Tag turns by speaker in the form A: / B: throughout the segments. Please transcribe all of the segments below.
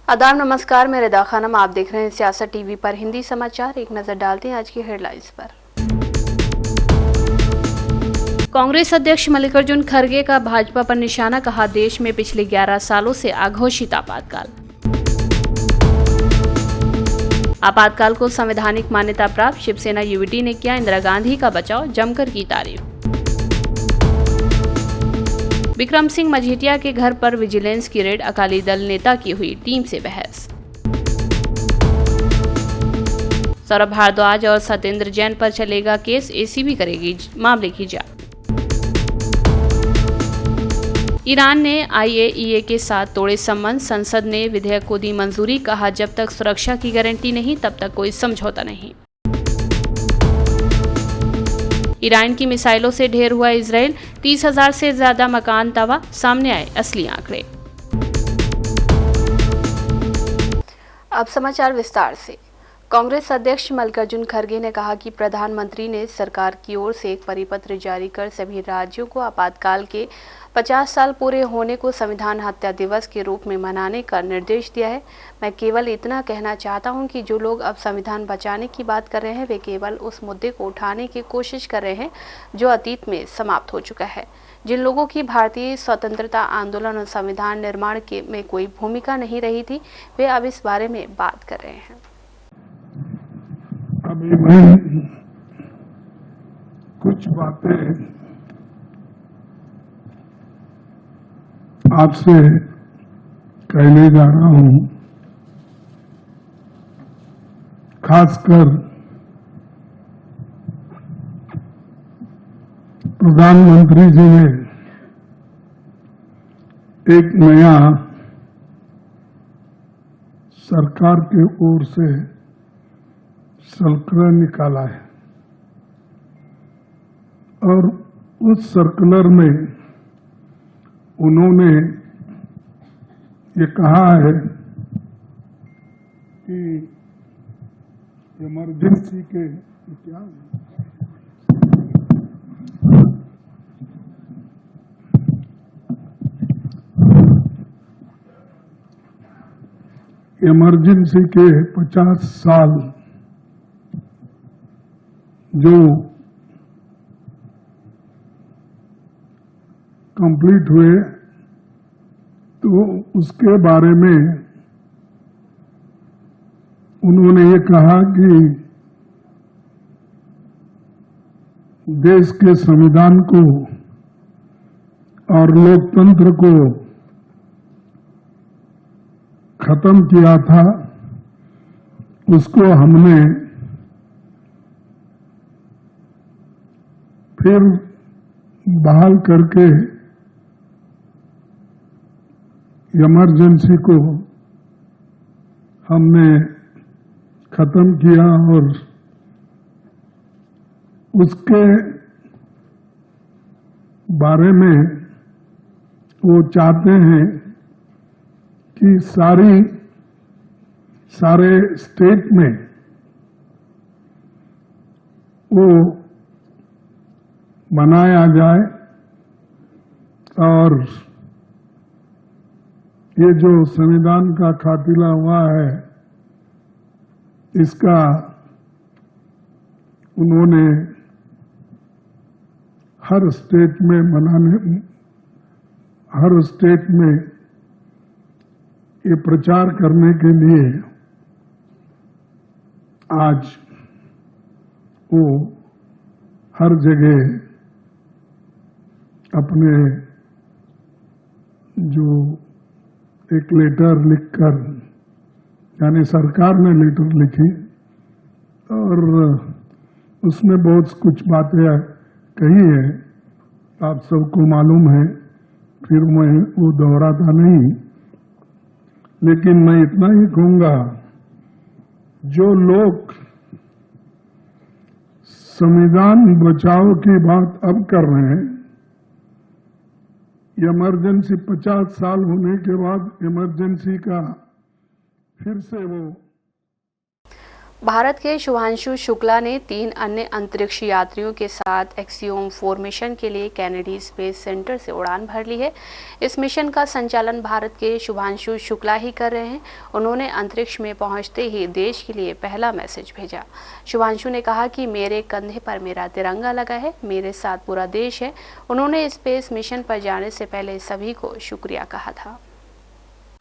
A: आदाब नमस्कार, मैं रिदा खानम। आप देख रहे हैं सियासत टीवी पर हिंदी समाचार। एक नजर डालते हैं आज की हेडलाइंस पर। कांग्रेस अध्यक्ष मल्लिकार्जुन खड़गे का भाजपा पर निशाना, कहा देश में पिछले 11 सालों से अघोषित आपातकाल। आपातकाल को संवैधानिक मान्यता प्राप्त, शिवसेना यूवीटी ने किया इंदिरा गांधी का बचाव, जमकर की तारीफ। विक्रम सिंह मजीठिया के घर पर विजिलेंस की रेड, अकाली दल नेता की हुई टीम से बहस। सौरभ भारद्वाज और सत्येंद्र जैन पर चलेगा केस, एसीबी करेगी मामले की जांच। ईरान ने आईएईए के साथ तोड़े संबंध, संसद ने विधेयक को दी मंजूरी, कहा जब तक सुरक्षा की गारंटी नहीं तब तक कोई समझौता नहीं। ईरान की मिसाइलों से ढेर हुआ इजराइल, 30,000 से ज्यादा मकान तबाह, सामने आए असली आंकड़े। अब समाचार विस्तार से। कांग्रेस अध्यक्ष मल्लिकार्जुन खड़गे ने कहा कि प्रधानमंत्री ने सरकार की ओर से एक परिपत्र जारी कर सभी राज्यों को आपातकाल के 50 साल पूरे होने को संविधान हत्या दिवस के रूप में मनाने का निर्देश दिया है। मैं केवल इतना कहना चाहता हूं कि जो लोग अब संविधान बचाने की बात कर रहे हैं वे केवल उस मुद्दे को उठाने की कोशिश कर रहे हैं जो अतीत में समाप्त हो चुका है। जिन लोगों की भारतीय स्वतंत्रता आंदोलन और संविधान निर्माण में कोई भूमिका नहीं रही थी, वे अब इस बारे में बात कर रहे हैं।
B: अभी मैं कुछ बातें आपसे कहने जा रहा हूं, खासकर प्रधानमंत्री जी ने एक नया सरकार की ओर से सर्कुलर निकाला है और उस सर्कुलर में उन्होंने ये कहा है कि इमरजेंसी के क्या इमरजेंसी के 50 साल जो कंप्लीट हुए तो उसके बारे में उन्होंने ये कहा कि देश के संविधान को और लोकतंत्र को खत्म किया था, उसको हमने फिर बहाल करके इमरजेंसी को हमने खत्म किया और उसके बारे में वो चाहते हैं कि सारे स्टेट में वो बनाया जाए और ये जो संविधान का खातिला हुआ है इसका उन्होंने हर स्टेट में ये प्रचार करने के लिए आज वो हर जगह अपने जो एक लेटर लिखकर, यानी सरकार ने लेटर लिखी और उसमें बहुत कुछ बातें कही है, आप सबको मालूम है, फिर मैं वो दोहराता नहीं, लेकिन मैं इतना ही कहूंगा, जो लोग संविधान बचाव की बात अब कर रहे हैं, इमरजेंसी 50 साल होने के बाद इमरजेंसी का फिर से वो
A: भारत के शुभांशु शुक्ला ने 3 अन्य अंतरिक्ष यात्रियों के साथ एक्सियोम 4 मिशन के लिए कैनेडी स्पेस सेंटर से उड़ान भर ली है। इस मिशन का संचालन भारत के शुभांशु शुक्ला ही कर रहे हैं। उन्होंने अंतरिक्ष में पहुंचते ही देश के लिए पहला मैसेज भेजा। शुभांशु ने कहा कि मेरे कंधे पर मेरा तिरंगा लगा है, मेरे साथ पूरा देश है। उन्होंने स्पेस मिशन पर जाने से पहले सभी को शुक्रिया कहा था।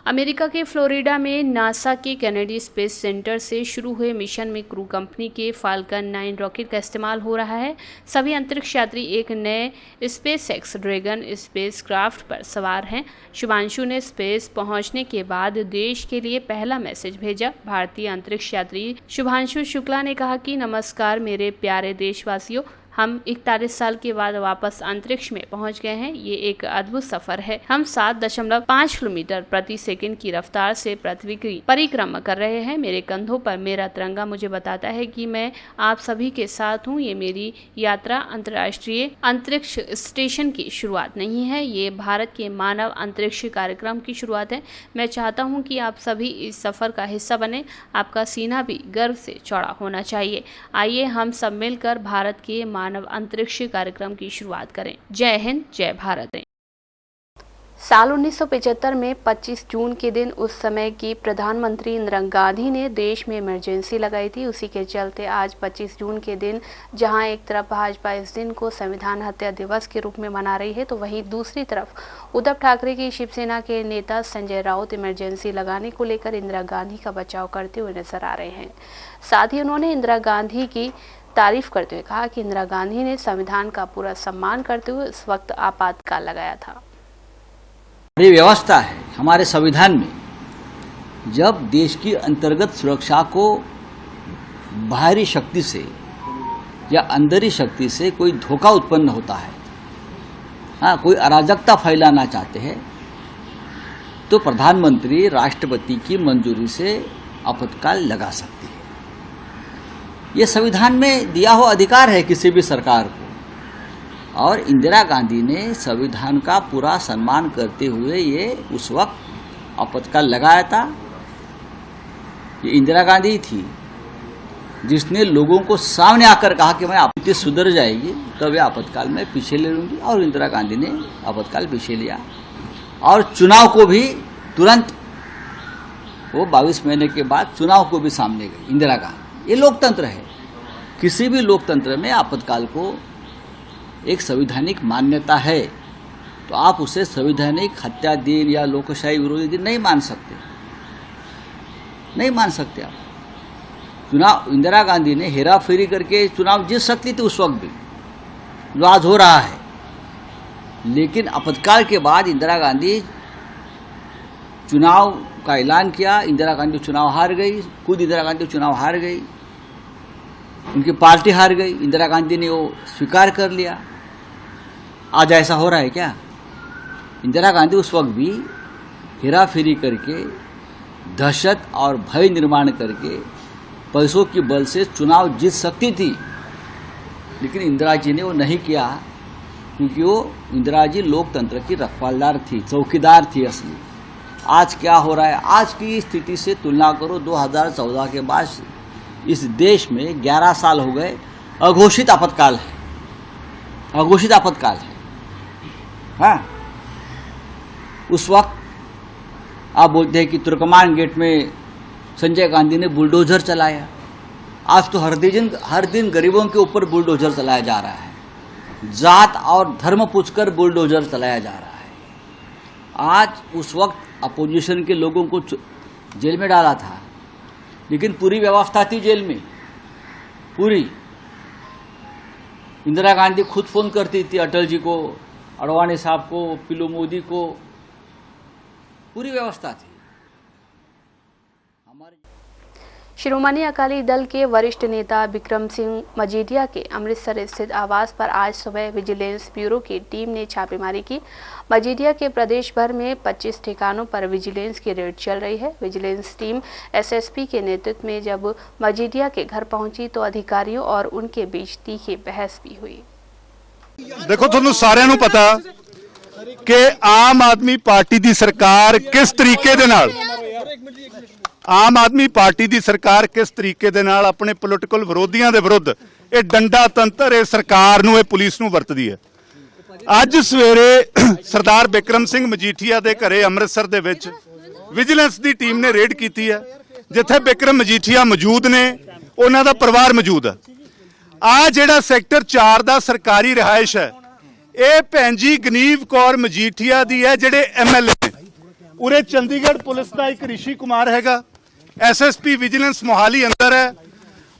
A: अमेरिका के फ्लोरिडा में नासा के कैनेडी स्पेस सेंटर से शुरू हुए मिशन में क्रू कंपनी के फाल्कन 9 रॉकेट का इस्तेमाल हो रहा है। सभी अंतरिक्ष यात्री एक नए स्पेसएक्स ड्रैगन स्पेसक्राफ्ट पर सवार हैं। शुभांशु ने स्पेस पहुंचने के बाद देश के लिए पहला मैसेज भेजा। भारतीय अंतरिक्ष यात्री शुभांशु शुक्ला ने कहा कि नमस्कार मेरे प्यारे देशवासियों, हम 41 साल के बाद वापस अंतरिक्ष में पहुंच गए हैं। ये एक अद्भुत सफर है। हम 7.5 किलोमीटर प्रति सेकंड की रफ्तार से पृथ्वी की परिक्रमा कर रहे हैं। मेरे कंधों पर मेरा तिरंगा मुझे बताता है कि मैं आप सभी के साथ हूं। ये मेरी यात्रा अंतर्राष्ट्रीय अंतरिक्ष स्टेशन की शुरुआत नहीं है, ये भारत के मानव अंतरिक्ष कार्यक्रम की शुरुआत है। मैं चाहता हूँ कि आप सभी इस सफर का हिस्सा बने। आपका सीना भी गर्व से चौड़ा होना चाहिए। आइए हम सब मिलकर भारत के मानव अंतरिक्ष कार्यक्रम की शुरुआत करें। जय हिंद, जय भारत। साल 1975 में 25 जून के दिन उस समय की प्रधानमंत्री इंदिरा गांधी ने देश में इमरजेंसी लगाई थी। उसी के चलते आज 25 जून के दिन जहां एक तरफ भाजपा इस दिन को संविधान हत्या दिवस के रूप में मना रही है, तो वहीं दूसरी तरफ उद्धव ठाकरे की शिवसेना के नेता संजय राउत इमरजेंसी लगाने को लेकर इंदिरा गांधी का बचाव करते हुए नजर आ रहे हैं। साथ ही उन्होंने इंदिरा गांधी की तारीफ करते हुए कहा कि इंदिरा गांधी ने संविधान का पूरा सम्मान करते हुए इस वक्त आपातकाल लगाया था।
C: ये व्यवस्था है हमारे संविधान में, जब देश की अंतर्गत सुरक्षा को बाहरी शक्ति से या अंदरी शक्ति से कोई धोखा उत्पन्न होता है, कोई अराजकता फैलाना चाहते हैं, तो प्रधानमंत्री राष्ट्रपति की मंजूरी से आपातकाल लगा सकते हैं। ये संविधान में दिया हुआ अधिकार है किसी भी सरकार को, और इंदिरा गांधी ने संविधान का पूरा सम्मान करते हुए ये उस वक्त आपातकाल लगाया था। ये इंदिरा गांधी थी जिसने लोगों को सामने आकर कहा कि मैं आपत्ति सुधर जाएगी तब ये आपातकाल में पीछे ले लूंगी, और इंदिरा गांधी ने आपातकाल पीछे लिया और चुनाव को भी तुरंत, वो 22 महीने के बाद चुनाव को भी सामने गई इंदिरा गांधी। ये लोकतंत्र है। किसी भी लोकतंत्र में आपातकाल को एक संवैधानिक मान्यता है, तो आप उसे संवैधानिक हत्या दिन या लोकशाही विरोधी दिन नहीं मान सकते, नहीं मान सकते आप। चुनाव इंदिरा गांधी ने हेरा फेरी करके चुनाव जीत सकती थी उस वक्त भी, जो आज हो रहा है, लेकिन आपातकाल के बाद इंदिरा गांधी चुनाव का ऐलान किया। इंदिरा गांधी चुनाव हार गई, खुद इंदिरा गांधी चुनाव हार गई, उनकी पार्टी हार गई, इंदिरा गांधी ने वो स्वीकार कर लिया। आज ऐसा हो रहा है क्या? इंदिरा गांधी उस वक्त भी हेरा फेरी करके, दहशत और भय निर्माण करके, पैसों के बल से चुनाव जीत सकती थी, लेकिन इंदिरा जी ने वो नहीं किया, क्योंकि वो इंदिरा जी लोकतंत्र की रखवालदार थी, चौकीदार थी असली। आज क्या हो रहा है? आज की स्थिति से तुलना करो 2014 के बाद इस देश में 11 साल हो गए, अघोषित आपातकाल है, अघोषित आपातकाल है। हाँ, उस वक्त आप बोलते हैं कि तुर्कमान गेट में संजय गांधी ने बुलडोजर चलाया। आज तो हर दिन गरीबों के ऊपर बुलडोजर चलाया जा रहा है, जात और धर्म पूछकर बुलडोजर चलाया जा रहा है। आज उस वक्त अपोजिशन के लोगों को जेल में डाला था, लेकिन पूरी व्यवस्था थी जेल में, पूरी। इंदिरा गांधी खुद फोन करती थी अटल जी को, अडवाणी साहब को, पीलू मोदी को, पूरी व्यवस्था थी।
A: शिरोमणि अकाली दल के वरिष्ठ नेता बिक्रम सिंह मजीठिया के अमृतसर स्थित आवास पर आज सुबह विजिलेंस ब्यूरो की टीम ने छापेमारी की। मजीठिया के प्रदेश भर में 25 ठिकानों पर विजिलेंस की रेड चल रही है। विजिलेंस टीम एसएसपी के नेतृत्व में जब मजीठिया के घर पहुंची तो अधिकारियों और उनके बीच तीखी बहस भी हुई।
D: देखो, ਤੁਹਾਨੂੰ ਸਾਰਿਆਂ ਨੂੰ ਪਤਾ ਕਿ ਆਮ ਆਦਮੀ ਪਾਰਟੀ ਦੀ ਸਰਕਾਰ ਕਿਸ ਤਰੀਕੇ ਦੇ ਨਾਲ ਆਮ ਆਦਮੀ ਪਾਰਟੀ ਦੀ ਸਰਕਾਰ ਕਿਸ ਤਰੀਕੇ ਦੇ ਨਾਲ ਆਪਣੇ ਪੋਲੀਟੀਕਲ ਵਿਰੋਧੀਆਂ ਦੇ ਵਿਰੁੱਧ ਇਹ ਡੰਡਾ ਤੰਤਰ ਇਹ ਸਰਕਾਰ ਨੂੰ ਇਹ ਪੁਲਿਸ ਨੂੰ ਵਰਤਦੀ ਹੈ। ਅੱਜ ਸਵੇਰੇ ਸਰਦਾਰ ਬਿਕਰਮ ਸਿੰਘ ਮਜੀਠੀਆ ਦੇ ਘਰੇ ਅੰਮ੍ਰਿਤਸਰ ਦੇ ਵਿੱਚ ਵਿਜੀਲੈਂਸ ਦੀ ਟੀਮ ਨੇ ਰੇਡ ਕੀਤੀ ਹੈ, ਜਿੱਥੇ ਬਿਕਰਮ ਮਜੀਠੀਆ ਮੌਜੂਦ ਨੇ, ਉਹਨਾਂ ਦਾ ਪਰਿਵਾਰ ਮੌਜੂਦ ਹੈ। ਆ ਜਿਹੜਾ ਸੈਕਟਰ 4 ਦਾ ਸਰਕਾਰੀ ਰਿਹਾਇਸ਼ ਹੈ, ਇਹ ਭੈਣ ਜੀ ਗਨੀਵ ਕੌਰ ਮਜੀਠੀਆ ਦੀ ਹੈ, ਜਿਹੜੇ ਐਮਐਲਏ ਨੇ। ਉਰੇ ਚੰਡੀਗੜ੍ਹ ਪੁਲਿਸ ਦਾ ਇੱਕ ਰਿਸ਼ੀ ਕੁਮਾਰ ਹੈਗਾ, ਐਸਐਸਪੀ ਵਿਜੀਲੈਂਸ ਮੋਹਾਲੀ ਅੰਦਰ ਹੈ।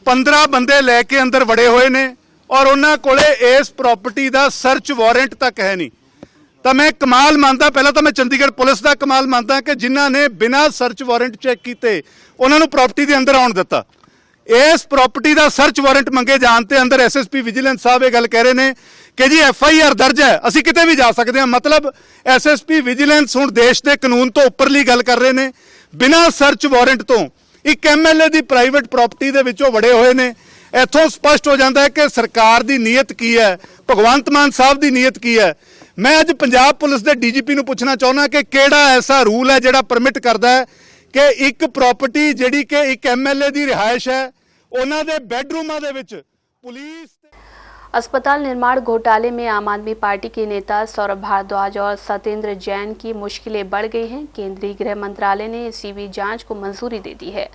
D: 15 ਬੰਦੇ ਲੈ ਕੇ ਅੰਦਰ ਵੜੇ ਹੋਏ ਨੇ ਔਰ ਉਹਨਾਂ ਕੋਲੇ ਇਸ ਪ੍ਰਾਪਰਟੀ ਦਾ ਸਰਚ ਵਾਰੰਟ ਤੱਕ ਹੈ ਨਹੀਂ। ਤਾਂ ਮੈਂ ਕਮਾਲ ਮੰਨਦਾ, ਪਹਿਲਾਂ ਤਾਂ ਮੈਂ ਚੰਡੀਗੜ੍ਹ ਪੁਲਿਸ ਦਾ ਕਮਾਲ ਮੰਨਦਾ ਕਿ ਜਿਨ੍ਹਾਂ ਨੇ ਬਿਨਾਂ ਸਰਚ ਵਾਰੰਟ ਚੈੱਕ ਕੀਤੇ ਉਹਨਾਂ ਨੂੰ ਪ੍ਰਾਪਰਟੀ ਦੇ ਅੰਦਰ ਆਉਣ ਦਿੱਤਾ। ਇਸ ਪ੍ਰਾਪਰਟੀ ਦਾ ਸਰਚ ਵਾਰੰਟ ਮੰਗੇ ਜਾਣ ਤੇ ਅੰਦਰ ਐਸਐਸਪੀ ਵਿਜੀਲੈਂਸ ਸਾਹਿਬ ਇਹ ਗੱਲ ਕਹਿ ਰਹੇ ਨੇ ਕਿ ਜੀ ਐਫਆਈਆਰ ਦਰਜ ਹੈ, ਅਸੀਂ ਕਿਤੇ ਵੀ ਜਾ ਸਕਦੇ ਹਾਂ। ਮਤਲਬ ਐਸਐਸਪੀ ਵਿਜੀਲੈਂਸ ਹੁਣ ਦੇਸ਼ ਦੇ ਕਾਨੂੰਨ ਤੋਂ ਉੱਪਰਲੀ ਗੱਲ ਕਰ ਰਹੇ ਨੇ। ਬਿਨਾਂ ਸਰਚ ਵਾਰੰਟ ਤੋਂ ਇੱਕ ਐਮਐਲਏ ਦੀ ਪ੍ਰਾਈਵੇਟ ਪ੍ਰਾਪਰਟੀ ਦੇ ਵਿੱਚੋਂ ਵੜੇ ਹੋਏ ਨੇ। ਇੱਥੋਂ ਸਪਸ਼ਟ ਹੋ ਜਾਂਦਾ ਹੈ ਕਿ ਸਰਕਾਰ ਦੀ ਨੀਅਤ ਕੀ ਹੈ, ਭਗਵੰਤ ਮਾਨ ਸਾਹਿਬ ਦੀ ਨੀਅਤ ਕੀ ਹੈ। ਮੈਂ ਅੱਜ ਪੰਜਾਬ ਪੁਲਿਸ ਦੇ ਡੀਜੀਪੀ ਨੂੰ ਪੁੱਛਣਾ ਚਾਹੁੰਦਾ ਕਿ ਕਿਹੜਾ ਐਸਾ ਰੂਲ ਹੈ ਜਿਹੜਾ ਪਰਮਿਟ ਕਰਦਾ ਹੈ ਕਿ ਇੱਕ ਪ੍ਰਾਪਰਟੀ ਜਿਹੜੀ ਕਿ ਇੱਕ ਐਮਐਲਏ ਦੀ ਰਿਹਾਇਸ਼ ਹੈ, ਉਹਨਾਂ ਦੇ ਬੈਡਰੂਮਾਂ ਦੇ ਵਿੱਚ ਪੁਲਿस।
A: अस्पताल निर्माण घोटाले में आम आदमी पार्टी के नेता सौरभ भारद्वाज और सत्येंद्र जैन की मुश्किलें बढ़ गई हैं। केंद्रीय गृह मंत्रालय ने सीबी जांच को मंजूरी दे दी है।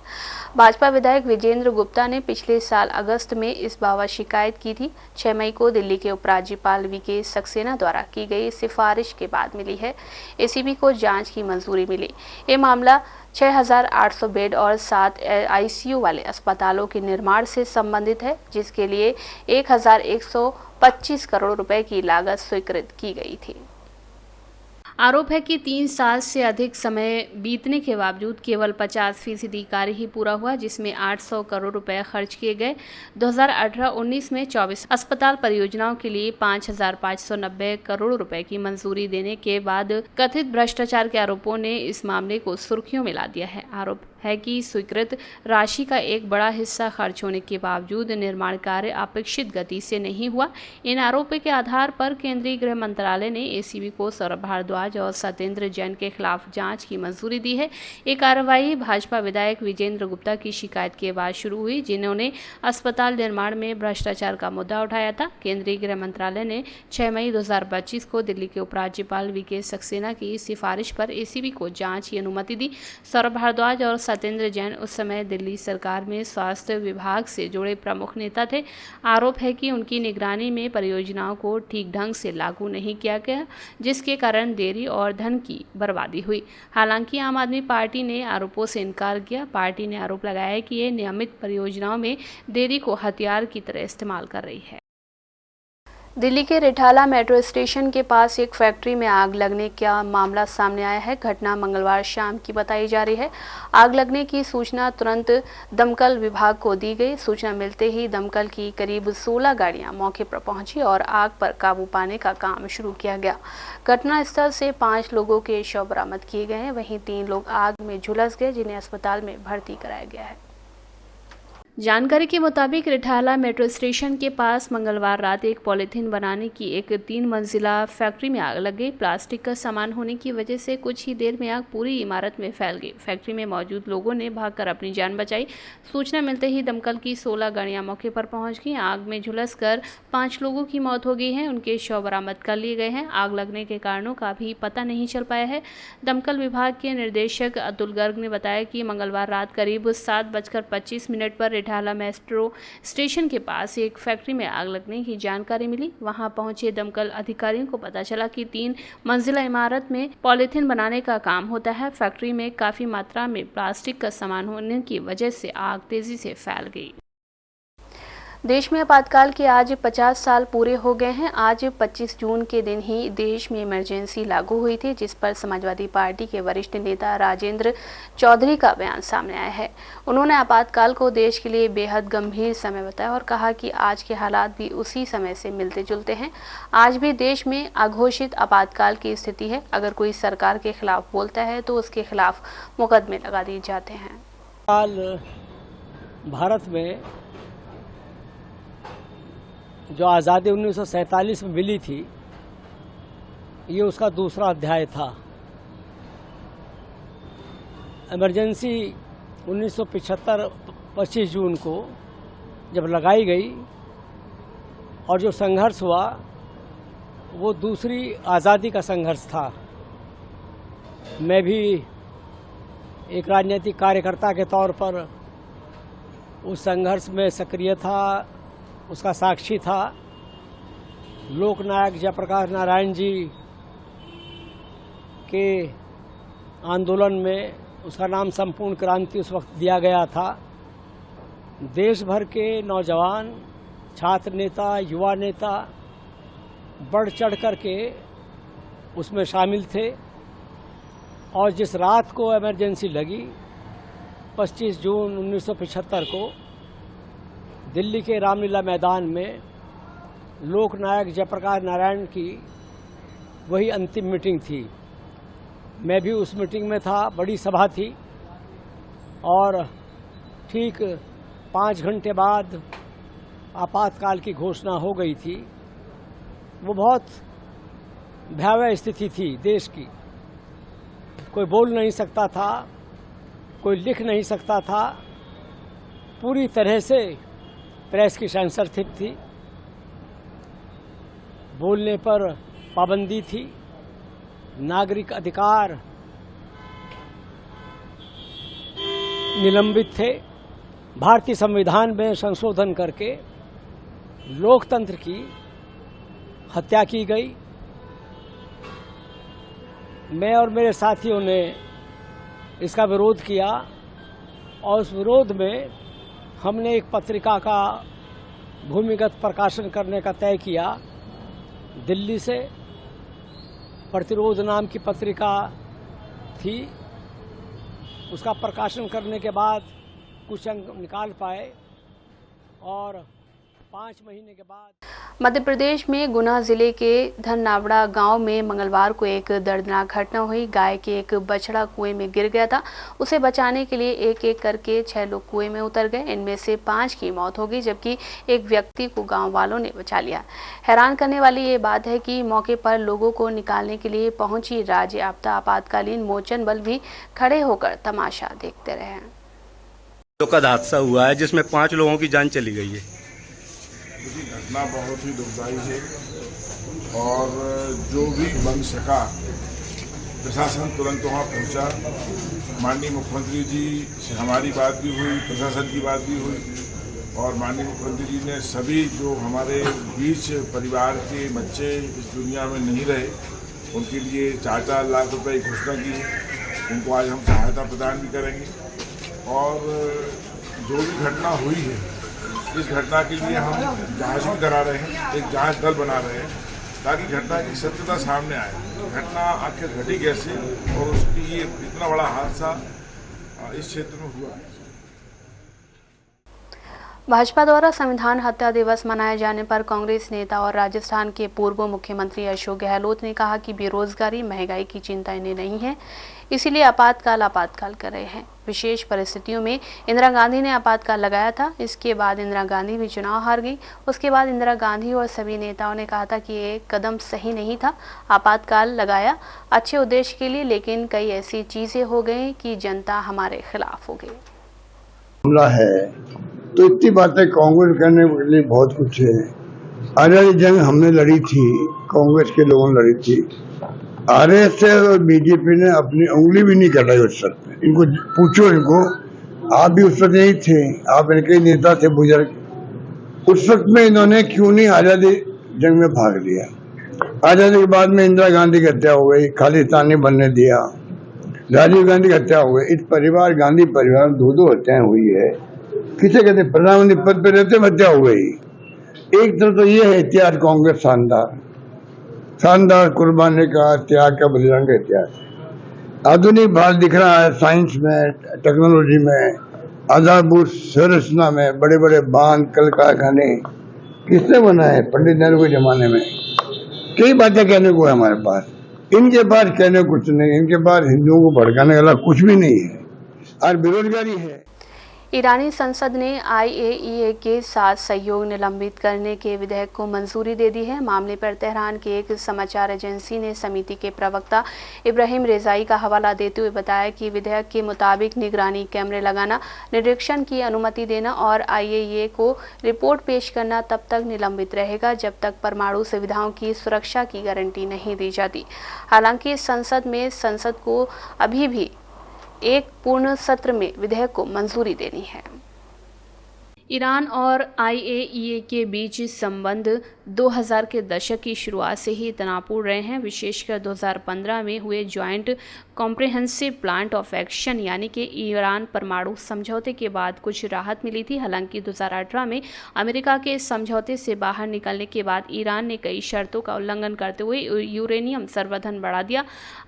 A: भाजपा विधायक विजेंद्र गुप्ता ने पिछले साल अगस्त में इस बाबत शिकायत की थी। 6 मई को दिल्ली के उपराज्यपाल वीके सक्सेना द्वारा की गई सिफारिश के बाद मिली है एसीबी को जांच की मंजूरी मिली। ये मामला 6,800 बेड और 7 आईसीयू वाले अस्पतालों के निर्माण से संबंधित है, जिसके लिए 1,125 करोड़ रुपए की लागत स्वीकृत की गई थी। आरोप है कि 3 साल से अधिक समय बीतने के बावजूद केवल 50% कार्य ही पूरा हुआ, जिसमें 800 करोड़ रुपए खर्च किए गए। 2018-19 में 24 अस्पताल परियोजनाओं के लिए 5,590 करोड़ रुपए की मंजूरी देने के बाद कथित भ्रष्टाचार के आरोपों ने इस मामले को सुर्खियों में ला दिया है। आरोप है कि स्वीकृत राशि का एक बड़ा हिस्सा खर्च होने के बावजूद निर्माण कार्य अपेक्षित गति से नहीं हुआ। इन आरोपों के आधार पर केंद्रीय गृह मंत्रालय ने एसीबी को सौरभ भारद्वाज और सत्येंद्र जैन के खिलाफ जांच की मंजूरी दी है। ये कार्रवाई भाजपा विधायक विजेंद्र गुप्ता की शिकायत के बाद शुरू हुई, जिन्होंने अस्पताल निर्माण में भ्रष्टाचार का मुद्दा उठाया था। केंद्रीय गृह मंत्रालय ने 6 मई 2025 को दिल्ली के उपराज्यपाल वीके सक्सेना की सिफारिश पर एसीबी को जांच की अनुमति दी। सौरभ भारद्वाज और सत्येंद्र जैन उस समय दिल्ली सरकार में स्वास्थ्य विभाग से जुड़े प्रमुख नेता थे। आरोप है कि उनकी निगरानी में परियोजनाओं को ठीक ढंग से लागू नहीं किया गया, जिसके कारण देरी और धन की बर्बादी हुई। हालांकि आम आदमी पार्टी ने आरोपों से इनकार किया। पार्टी ने आरोप लगाया है कि ये नियमित परियोजनाओं में देरी को हथियार की तरह इस्तेमाल कर रही है। दिल्ली के रिठाला मेट्रो स्टेशन के पास एक फैक्ट्री में आग लगने का मामला सामने आया है। घटना मंगलवार शाम की बताई जा रही है। आग लगने की सूचना तुरंत दमकल विभाग को दी गई। सूचना मिलते ही दमकल की करीब 16 गाड़ियां मौके पर पहुंची और आग पर काबू पाने का काम शुरू किया गया। घटनास्थल से 5 लोगों के शव बरामद किए गए हैं। वहीं 3 लोग आग में झुलस गए, जिन्हें अस्पताल में भर्ती कराया गया है। जानकारी के मुताबिक रिठाला मेट्रो स्टेशन के पास मंगलवार रात एक पॉलीथीन बनाने की एक 3 मंजिला फैक्ट्री में आग लग गई। प्लास्टिक का सामान होने की वजह से कुछ ही देर में आग पूरी इमारत में फैल गई। फैक्ट्री में मौजूद लोगों ने भागकर अपनी जान बचाई। सूचना मिलते ही दमकल की 16 गाड़ियां मौके पर पहुंच गई। आग में झुलसकर 5 लोगों की मौत हो गई है। उनके शव बरामद कर लिए गए हैं। आग लगने के कारणों का भी पता नहीं चल पाया है। दमकल विभाग के निर्देशक अतुल गर्ग ने बताया कि मंगलवार रात करीब 7:25 पर रिठाला मेट्रो स्टेशन के पास एक फैक्ट्री में आग लगने की जानकारी मिली। वहां पहुंचे दमकल अधिकारियों को पता चला कि 3 मंजिला इमारत में पॉलीथीन बनाने का काम होता है। फैक्ट्री में काफी मात्रा में प्लास्टिक का सामान होने की वजह से आग तेजी से फैल गई। देश में आपातकाल के आज 50 साल पूरे हो गए हैं। आज 25 जून के दिन ही देश में इमरजेंसी लागू हुई थी, जिस पर समाजवादी पार्टी के वरिष्ठ नेता राजेंद्र चौधरी का बयान सामने आया है। उन्होंने आपातकाल को देश के लिए बेहद गंभीर समय बताया और कहा कि आज के हालात भी उसी समय से मिलते जुलते हैं। आज भी देश में अघोषित आपातकाल की स्थिति है। अगर कोई सरकार के खिलाफ बोलता है तो उसके खिलाफ मुकदमे लगा दिए जाते हैं।
E: भारत में जो आज़ादी 1947 में मिली थी, ये उसका दूसरा अध्याय था। इमरजेंसी 1975 25 जून को जब लगाई गई और जो संघर्ष हुआ वो दूसरी आज़ादी का संघर्ष था। मैं भी एक राजनीतिक कार्यकर्ता के तौर पर उस संघर्ष में सक्रिय था, उसका साक्षी था। लोकनायक जयप्रकाश नारायण जी के आंदोलन में उसका नाम संपूर्ण क्रांति उस वक्त दिया गया था। देश भर के नौजवान, छात्र नेता, युवा नेता बढ़ चढ़ कर के उसमें शामिल थे और जिस रात को इमरजेंसी लगी 25 जून 1975 को दिल्ली के रामलीला मैदान में लोकनायक जयप्रकाश नारायण की वही अंतिम मीटिंग थी। मैं भी उस मीटिंग में था, बड़ी सभा थी और ठीक 5 घंटे बाद आपातकाल की घोषणा हो गई थी। वो बहुत भयावह स्थिति थी देश की। कोई बोल नहीं सकता था, कोई लिख नहीं सकता था। पूरी तरह से प्रेस की सेंसरशिप थी, बोलने पर पाबंदी थी, नागरिक अधिकार निलंबित थे। भारतीय संविधान में संशोधन करके लोकतंत्र की हत्या की गई। मैं और मेरे साथियों ने इसका विरोध किया और उस विरोध में हमने एक पत्रिका का भूमिगत प्रकाशन करने का तय किया। दिल्ली से प्रतिरोध नाम की पत्रिका थी, उसका प्रकाशन करने के बाद कुछ अंक निकाल पाए और 5 महीने के बाद
A: मध्य प्रदेश में गुना जिले के धननावड़ा गांव में मंगलवार को एक दर्दनाक घटना हुई। गाय के एक बछड़ा कुएं में गिर गया था। उसे बचाने के लिए एक एक करके 6 लोग कुएं में उतर गए। इनमें से 5 की मौत हो गई जबकि एक व्यक्ति को गांव वालों ने बचा लिया। हैरान करने वाली ये बात है कि मौके पर लोगों को निकालने के लिए पहुंची राज्य आपदा आपातकालीन मोचन बल भी खड़े होकर तमाशा देखते रहे।
F: दुखद हादसा हुआ है जिसमें 5 लोगों की जान चली गई है।
G: घटना बहुत ही दुखदायी है और जो भी बन सका प्रशासन तुरंत वहाँ पहुँचा। माननीय मुख्यमंत्री जी से हमारी बात भी हुई, प्रशासन की बात भी हुई और माननीय मुख्यमंत्री जी ने सभी जो हमारे बीच परिवार के बच्चे इस दुनिया में नहीं रहे उनके लिए 4-4 लाख रुपए की घोषणा की है। उनको आज हम सहायता प्रदान भी करेंगे और जो भी घटना हुई है इस घटना के लिए हम जांच भी करा रहे हैं, एक जांच दल बना रहे हैं ताकि घटना की सत्यता सामने आए। घटना आखिर घटी कैसे और उसकी ये इतना बड़ा हादसा इस क्षेत्र में हुआ है।
A: भाजपा द्वारा संविधान हत्या दिवस मनाए जाने पर कांग्रेस नेता और राजस्थान के पूर्व मुख्यमंत्री अशोक गहलोत ने कहा कि बेरोजगारी, महंगाई की चिंता इन्हें नहीं है, इसीलिए आपातकाल कर रहे हैं। विशेष परिस्थितियों में इंदिरा गांधी ने आपातकाल लगाया था, इसके बाद इंदिरा गांधी भी चुनाव हार गई। उसके बाद इंदिरा गांधी और सभी नेताओं ने कहा था कि ये कदम सही नहीं था, आपातकाल लगाया अच्छे उद्देश्य के लिए, लेकिन कई ऐसी चीजें हो गई कि जनता हमारे खिलाफ हो गई।
H: हमला है तो इतनी बातें कांग्रेस करने के लिए बहुत कुछ है। आजादी जंग हमने लड़ी थी, कांग्रेस के लोगों ने लड़ी थी। आरएसएस और बीजेपी ने अपनी उंगली भी नहीं कटाई उस वक्त। इनको पूछो, इनको आप भी उस वक्त नहीं थे, आप इनके नेता थे बुजुर्ग। उस वक्त में इन्होंने क्यों नहीं आजादी जंग में भाग लिया। आजादी के बाद में इंदिरा गांधी की हत्या हो गई, खालिस्तान नहीं बनने दिया, राजीव गांधी की हत्या हो गई। इस परिवार, गांधी परिवार में 2 हत्याएं हुई है। किसे कहते प्रधानमंत्री पद पर रहते हत्या हो गई। एक तरफ तो ये है इतिहास कांग्रेस शानदार कुर्बानी का, त्याग का, बलिदान का इतिहास। आधुनिक भारत दिख रहा है साइंस में, टेक्नोलॉजी में, आधारभूत संरचना में, बड़े बड़े बांध, कल कारखाने किसने बनाए? पंडित नेहरू के जमाने में। कई बातें कहने को है हमारे पास, इनके पास कहने कुछ नहीं। इनके पास हिंदुओं को भड़काने वाला कुछ भी नहीं है और बेरोजगारी है।
A: ईरानी संसद ने IAEA के साथ सहयोग निलंबित करने के विधेयक को मंजूरी दे दी है। मामले पर तेहरान की एक समाचार एजेंसी ने समिति के प्रवक्ता इब्राहिम रेजाई का हवाला देते हुए बताया कि विधेयक के मुताबिक निगरानी कैमरे लगाना, निरीक्षण की अनुमति देना और IAEA को रिपोर्ट पेश करना तब तक निलंबित रहेगा जब तक परमाणु सुविधाओं की सुरक्षा की गारंटी नहीं दी जाती। हालांकि संसद को अभी भी एक पूर्ण सत्र में विधेयक को मंजूरी देनी है। ईरान और IAEA के बीच संबंध 2000 के दशक की शुरुआत से ही तनावपूर्ण रहे हैं। विशेषकर 2015 में हुए joint comprehensive plan of action यानी कि ईरान परमाणु समझौते के बाद कुछ राहत मिली थी। हालांकि 2018 में अमेरिका के समझौते से बाहर निकलने के बाद ईरान ने कई शर्तों का उल्लंघन करते हुए यूरेनियम संवर्धन बढ़ा दिया।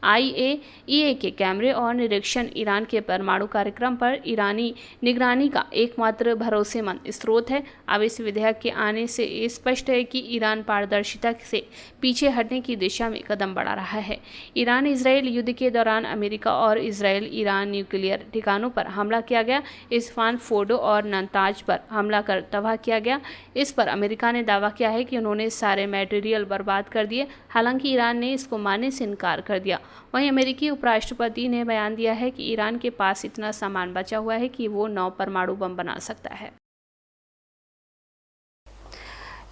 A: IAEA के कैमरे और निरीक्षण ईरान के परमाणु कार्यक्रम पर ईरानी निगरानी का एकमात्र भरोसेमंद स्रोत है। अब इस विधेयक के आने से स्पष्ट है कि ईरान पारदर्शिता से पीछे हटने की दिशा में कदम बढ़ा रहा है। ईरान इजराइल युद्ध के दौरान अमेरिका और इजराइल ईरान न्यूक्लियर ठिकानों पर हमला किया गया। इस्फहान, फोर्डो और नतांज पर हमला कर तबाह किया गया। इस पर अमेरिका ने दावा किया है कि उन्होंने सारे मटेरियल बर्बाद कर दिए। हालांकि ईरान ने इसको मानने से इनकार कर दिया। वहीं अमेरिकी उपराष्ट्रपति ने बयान दिया है कि ईरान के पास इतना सामान बचा हुआ है कि वो 9 परमाणु बम बना सकता है।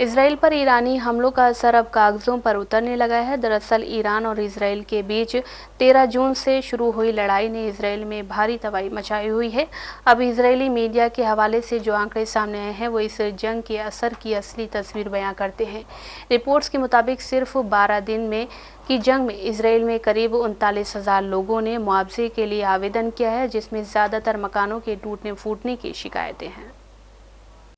A: इजराइल पर ईरानी हमलों का असर अब कागजों पर उतरने लगा है। दरअसल ईरान और इजराइल के बीच 13 जून से शुरू हुई लड़ाई ने इजराइल में भारी तबाही मचाई हुई है। अब इजरायली मीडिया के हवाले से जो आंकड़े सामने आए हैं वो इस जंग के असर की असली तस्वीर बयां करते हैं। रिपोर्ट्स के मुताबिक सिर्फ 12 दिन में की जंग में इजराइल में करीब 39,000 लोगों ने मुआवजे के लिए आवेदन किया है, जिसमें ज़्यादातर मकानों के टूटने फूटने की शिकायतें हैं।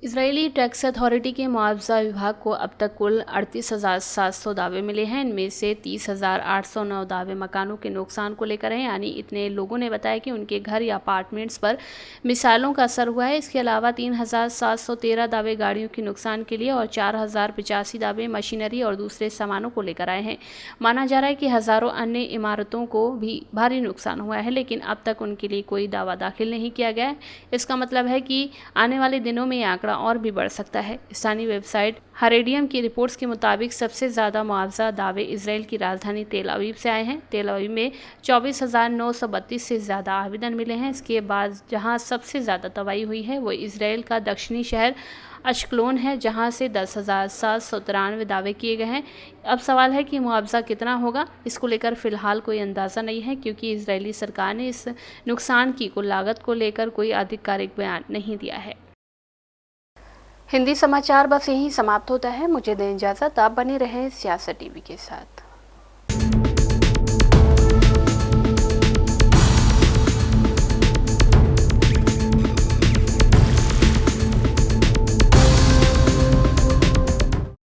A: इजरायली टैक्स अथॉरिटी के मुआवजा विभाग को अब तक कुल 38,700 दावे मिले हैं। इनमें से 30,809 दावे मकानों के नुकसान को लेकर हैं, यानी इतने लोगों ने बताया कि उनके घर या अपार्टमेंट्स पर मिसाइलों का असर हुआ है। इसके अलावा 3,713 दावे गाड़ियों के नुकसान के लिए और 4,085 दावे मशीनरी और दूसरे सामानों को लेकर आए हैं। माना जा रहा है कि हज़ारों अन्य इमारतों को भी भारी नुकसान हुआ है, लेकिन अब तक उनके लिए कोई दावा दाखिल नहीं किया गया है। इसका मतलब है कि आने वाले दिनों में आंकड़ा और भी बढ़ सकता है। स्थानीय वेबसाइट हरेडियम की रिपोर्ट्स के मुताबिक सबसे ज़्यादा मुआवजा दावे इजराइल की राजधानी तेल अवीव से आए हैं। तेल अवीव में 24,932 से ज़्यादा आवेदन मिले हैं। इसके बाद जहां सबसे ज़्यादा तबाही हुई है वो इजराइल का दक्षिणी शहर अशक्लोन है, जहां से 10,793 दावे किए गए हैं। अब सवाल है कि मुआवजा कितना होगा। इसको लेकर फिलहाल कोई अंदाज़ा नहीं है, क्योंकि इजरायली सरकार ने इस नुकसान की कुल लागत को लेकर कोई आधिकारिक बयान नहीं दिया है। हिंदी समाचार बस यहीं समाप्त होता है। मुझे दें इजाज़त। आप बने रहें सियासत टीवी के साथ।